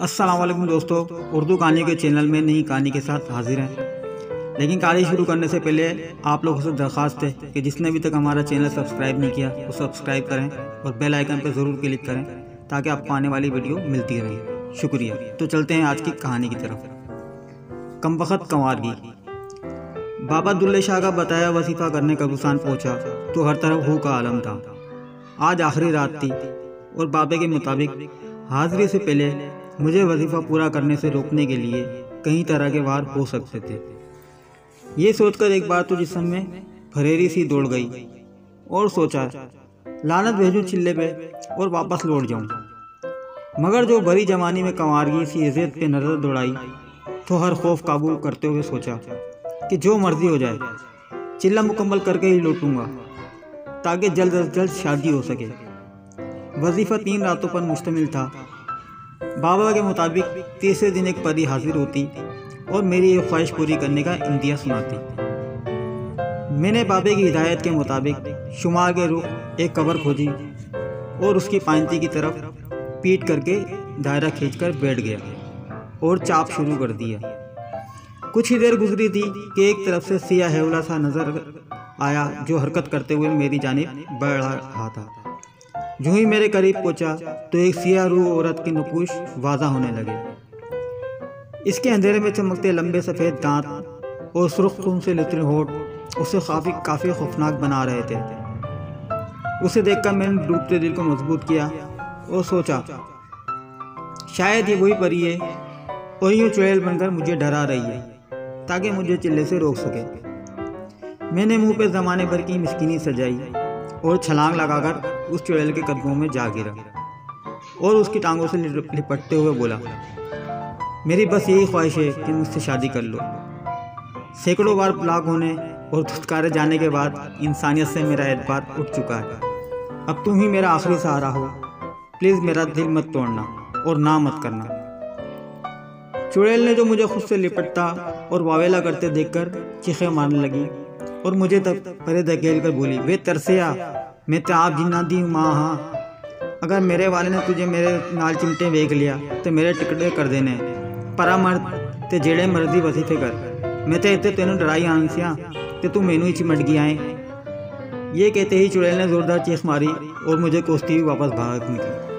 अस्सलाम वालेकुम दोस्तों, उर्दू कहानी के चैनल में नई कहानी के साथ हाजिर हैं। लेकिन कहानी शुरू करने से पहले आप लोगों से दरख्वास्त है कि जिसने अभी तक हमारा चैनल सब्सक्राइब नहीं किया वो सब्सक्राइब करें और बेल आइकन पर ज़रूर क्लिक करें ताकि आपको आने वाली वीडियो मिलती रहे। शुक्रिया। तो चलते हैं आज की कहानी की तरफ। कमबख्त कंवारगी। बाबा दुल्ले शाह का बताया वजीफ़ा करने कब्रिस्तान पहुंचा तो हर तरफ हू का आलम था। आज आखिरी रात थी और बाबे के मुताबिक हाजिरी से पहले मुझे वजीफ़ा पूरा करने से रोकने के लिए कई तरह के वार हो सकते थे। ये सोचकर एक बार तो जिस्म में फरेरी सी दौड़ गई और सोचा लानत भेजूं चिल्ले पे और वापस लौट जाऊं। मगर जो बड़ी जवानी में कंवारगी सी इज़्ज़त पे नज़र दौड़ाई तो हर खौफ काबू करते हुए सोचा कि जो मर्जी हो जाए चिल्ला मुकम्मल करके ही लौटूंगा ताकि जल्द अज जल्द शादी हो सके। वजीफ़ा 3 रातों पर मुश्तमिल था। बाबा के मुताबिक तीसरे दिन एक परी हाजिर होती और मेरी ये ख्वाहिश पूरी करने का इंदिया सुनाती। मैंने बाबे की हिदायत के मुताबिक शुमार के रुख एक कब्र खोजी और उसकी पांती की तरफ पीट करके दायरा खींचकर बैठ गया और चाप शुरू कर दिया। कुछ ही देर गुजरी थी कि एक तरफ से सियाह हेवला सा नजर आया जो हरकत करते हुए मेरी जानिब बढ़ रहा था। जो ही मेरे करीब पहुंचा तो एक सियाह रूह औरत की नकूश वाज़ा होने लगे। इसके अंधेरे में चमकते लंबे सफ़ेद दांत और सुर्ख खून से लितरे होठ उसे काफ़ी खौफनाक बना रहे थे। उसे देखकर मैंने डूबते दिल को मजबूत किया और सोचा शायद ये वही परी है और यूँ चुड़ैल बनकर मुझे डरा रही है ताकि मुझे चिल्ले से रोक सके। मैंने मुंह पे ज़माने भर की मिस्कीनी सजाई और छलांग लगाकर उस चुड़ैल के कदमों में जा गिरा और उसकी टांगों से लिपटते हुए बोला, मेरी बस यही ख्वाहिश है कि मुझसे शादी कर लो। सैकड़ों बार ब्लॉक होने और धुतकारे जाने के बाद इंसानियत से मेरा एतबार उठ चुका है। अब तुम ही मेरा आखिरी सहारा हो। प्लीज़ मेरा दिल मत तोड़ना और ना मत करना। चुड़ैल ने जो मुझे खुद से लिपटता और वावेला करते देखकर चीखें मारने लगी और मुझे तक परे धकेल कर बोली, वे तरसिया मैं तो आप जिन्ना दी माँ। हाँ, अगर मेरे वाले ने तुझे मेरे नाल चिमटे देख लिया तो मेरे टिकड़े कर देने। परा मर्द ते जेड़े मर्जी वजीफे कर, मैं तो इतने तेनों डराई आंसिया तो तू मैनू ही चिमट गया है। ये कहते ही चुड़ैल ने जोरदार चीख मारी और मुझे कोसती हुई वापस भाग निकली।